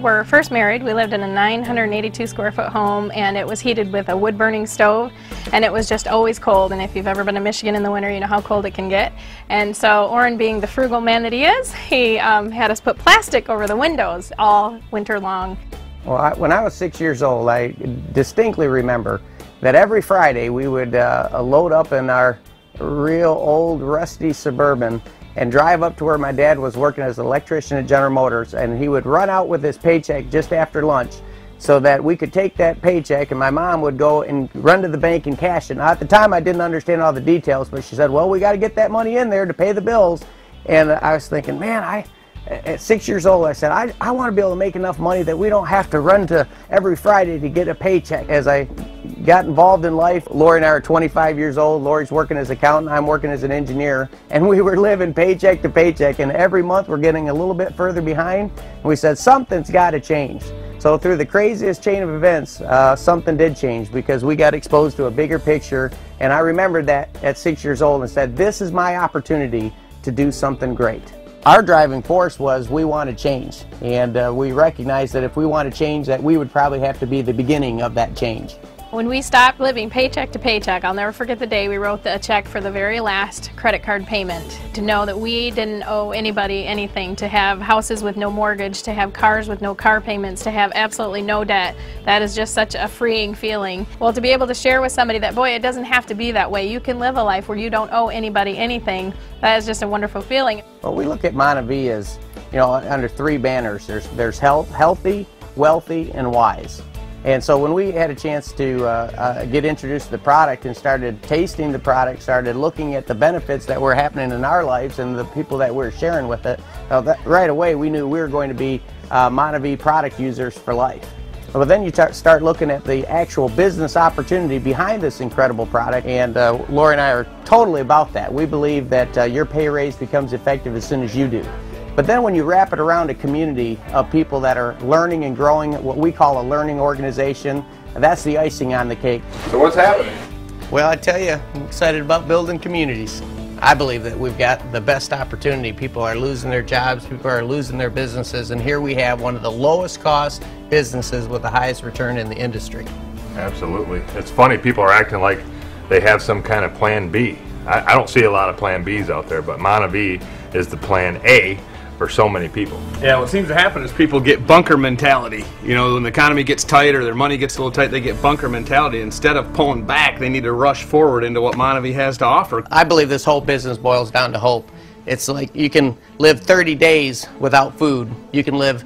were first married, we lived in a 982 square foot home, and it was heated with a wood burning stove, and it was just always cold. And if you've ever been to Michigan in the winter, you know how cold it can get. And so Orrin, being the frugal man that he is, he had us put plastic over the windows all winter long. Well, when I was 6 years old, I distinctly remember that every Friday we would load up in our real old rusty Suburban and drive up to where my dad was working as an electrician at General Motors, and he would run out with his paycheck just after lunch so that we could take that paycheck, and my mom would go and run to the bank and cash it. Now, at the time I didn't understand all the details, but she said, well, we got to get that money in there to pay the bills. And I was thinking, man, at 6 years old, I said, I want to be able to make enough money that we don't have to run to every Friday to get a paycheck. As I got involved in life, Laurie and I are 25 years old. Laurie's working as an accountant, I'm working as an engineer, and we were living paycheck to paycheck, and every month we're getting a little bit further behind. And we said, something's got to change. So through the craziest chain of events, something did change, because we got exposed to a bigger picture, and I remembered that at 6 years old and said, this is my opportunity to do something great. Our driving force was we want to change, and we recognized that if we want to change, that we would probably have to be the beginning of that change. When we stopped living paycheck to paycheck, I'll never forget the day we wrote a check for the very last credit card payment, to know that we didn't owe anybody anything, to have houses with no mortgage, to have cars with no car payments, to have absolutely no debt. That is just such a freeing feeling. Well, to be able to share with somebody that, boy, it doesn't have to be that way. You can live a life where you don't owe anybody anything. That is just a wonderful feeling. Well, we look at Monavie as, you know, under three banners. There's healthy, wealthy, and wise. And so when we had a chance to get introduced to the product and started tasting the product, started looking at the benefits that were happening in our lives and the people that we're sharing with it, right away we knew we were going to be Monavie product users for life. But then you start looking at the actual business opportunity behind this incredible product, and Laurie and I are totally about that. We believe that your pay raise becomes effective as soon as you do. But then when you wrap it around a community of people that are learning and growing, what we call a learning organization, that's the icing on the cake. So what's happening? Well, I tell you, I'm excited about building communities. I believe that we've got the best opportunity. People are losing their jobs, people are losing their businesses, and here we have one of the lowest cost businesses with the highest return in the industry. Absolutely. It's funny, people are acting like they have some kind of plan B. I don't see a lot of plan Bs out there, but Monavie is the plan A for so many people. Yeah, what seems to happen is people get bunker mentality. You know, when the economy gets tight or their money gets a little tight, they get bunker mentality. Instead of pulling back, they need to rush forward into what Monavie has to offer. I believe this whole business boils down to hope. It's like you can live 30 days without food. You can live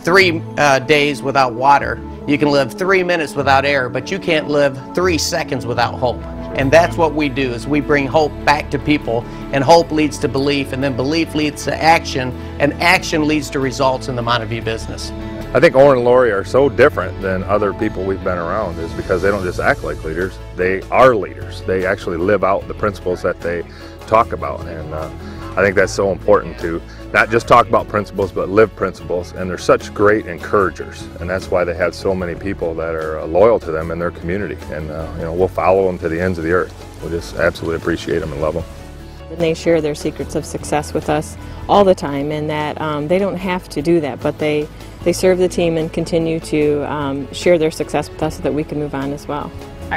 3 days without water. You can live 3 minutes without air, but you can't live 3 seconds without hope. And that's what we do, is we bring hope back to people, and hope leads to belief, and then belief leads to action, and action leads to results in the Monavie business. I think Orrin and Laurie are so different than other people we've been around is because they don't just act like leaders, they are leaders. They actually live out the principles that they talk about, and I think that's so important to not just talk about principles, but live principles, and they're such great encouragers, and that's why they have so many people that are loyal to them in their community, and you know, we'll follow them to the ends of the earth. We just absolutely appreciate them and love them. And they share their secrets of success with us all the time, and that they don't have to do that, but they serve the team and continue to share their success with us so that we can move on as well.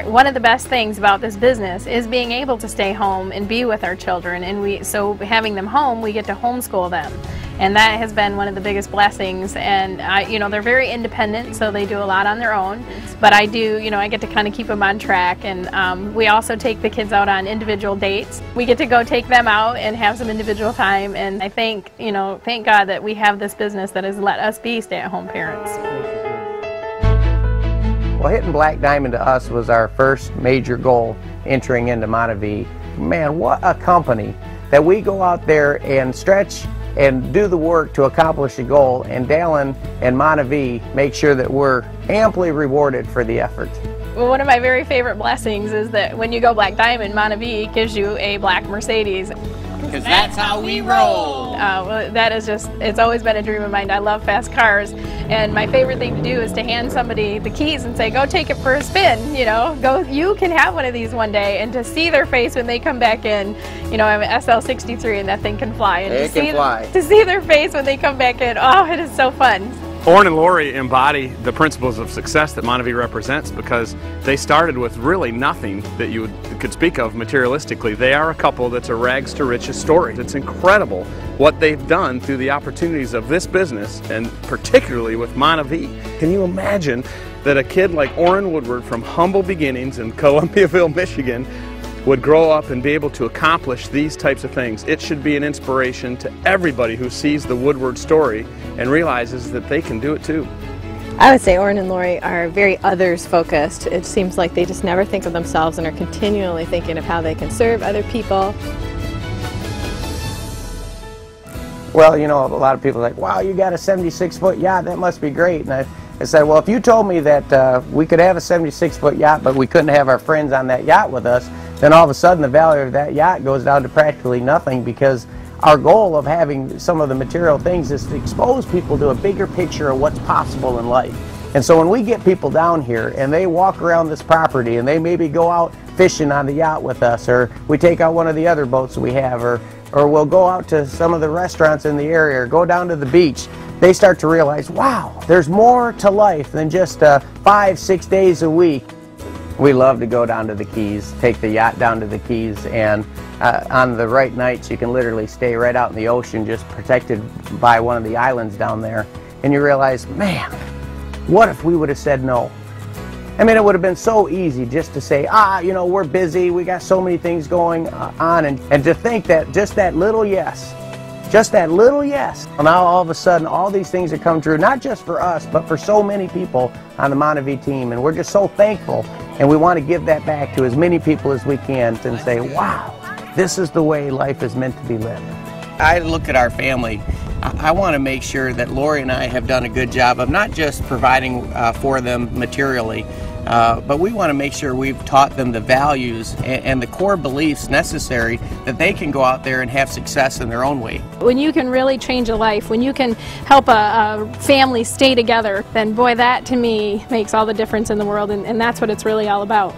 One of the best things about this business is being able to stay home and be with our children, and so having them home, we get to homeschool them, and that has been one of the biggest blessings. And you know, they're very independent, so they do a lot on their own, but I do, you know, I get to kind of keep them on track. And we also take the kids out on individual dates. We get to go take them out and have some individual time, and I think, you know, thank God that we have this business that has let us be stay-at-home parents. Well, hitting Black Diamond to us was our first major goal entering into Monavie. Man, what a company that we go out there and stretch and do the work to accomplish a goal, and Dallin and Monavie make sure that we're amply rewarded for the effort. Well, one of my very favorite blessings is that when you go Black Diamond, Monavie gives you a black Mercedes. Because that's how we roll. Well, that is just, it's always been a dream of mine. I love fast cars, and my favorite thing to do is to hand somebody the keys and say, go take it for a spin, you know, go, you can have one of these one day, and to see their face when they come back in. You know, I have an SL63 and that thing can fly. And it can fly. To see their face when they come back in, oh, it is so fun. Orrin and Laurie embody the principles of success that Monavie represents because they started with really nothing that you could speak of materialistically. They are a couple that's a rags to riches story. It's incredible what they've done through the opportunities of this business, and particularly with Monavie. Can you imagine that a kid like Orrin Woodward from humble beginnings in Columbiaville, Michigan would grow up and be able to accomplish these types of things? It should be an inspiration to everybody who sees the Woodward story and realizes that they can do it too. I would say Orrin and Laurie are very others focused. It seems like they just never think of themselves and are continually thinking of how they can serve other people. Well, you know, a lot of people are like, wow, you got a 76-foot yacht, that must be great. And I said, well, if you told me that we could have a 76-foot yacht, but we couldn't have our friends on that yacht with us, then all of a sudden the value of that yacht goes down to practically nothing, because our goal of having some of the material things is to expose people to a bigger picture of what's possible in life. And so when we get people down here and they walk around this property and they maybe go out fishing on the yacht with us, or we take out one of the other boats we have, or we'll go out to some of the restaurants in the area, or go down to the beach, they start to realize, wow, there's more to life than just 5-6 days a week. We love to go down to the Keys, take the yacht down to the Keys, and on the right nights you can literally stay right out in the ocean, just protected by one of the islands down there. And you realize, man, what if we would have said no? I mean, it would have been so easy just to say, you know, we're busy, we got so many things going on, and to think that just that little yes, now all of a sudden all these things have come true, not just for us, but for so many people on the Monavie team, and we're just so thankful, and we want to give that back to as many people as we can and say, wow, this is the way life is meant to be lived. I look at our family. I want to make sure that Laurie and I have done a good job of not just providing for them materially, but we want to make sure we've taught them the values and the core beliefs necessary that they can go out there and have success in their own way. When you can really change a life, when you can help a family stay together, then boy, that to me makes all the difference in the world, and that's what it's really all about.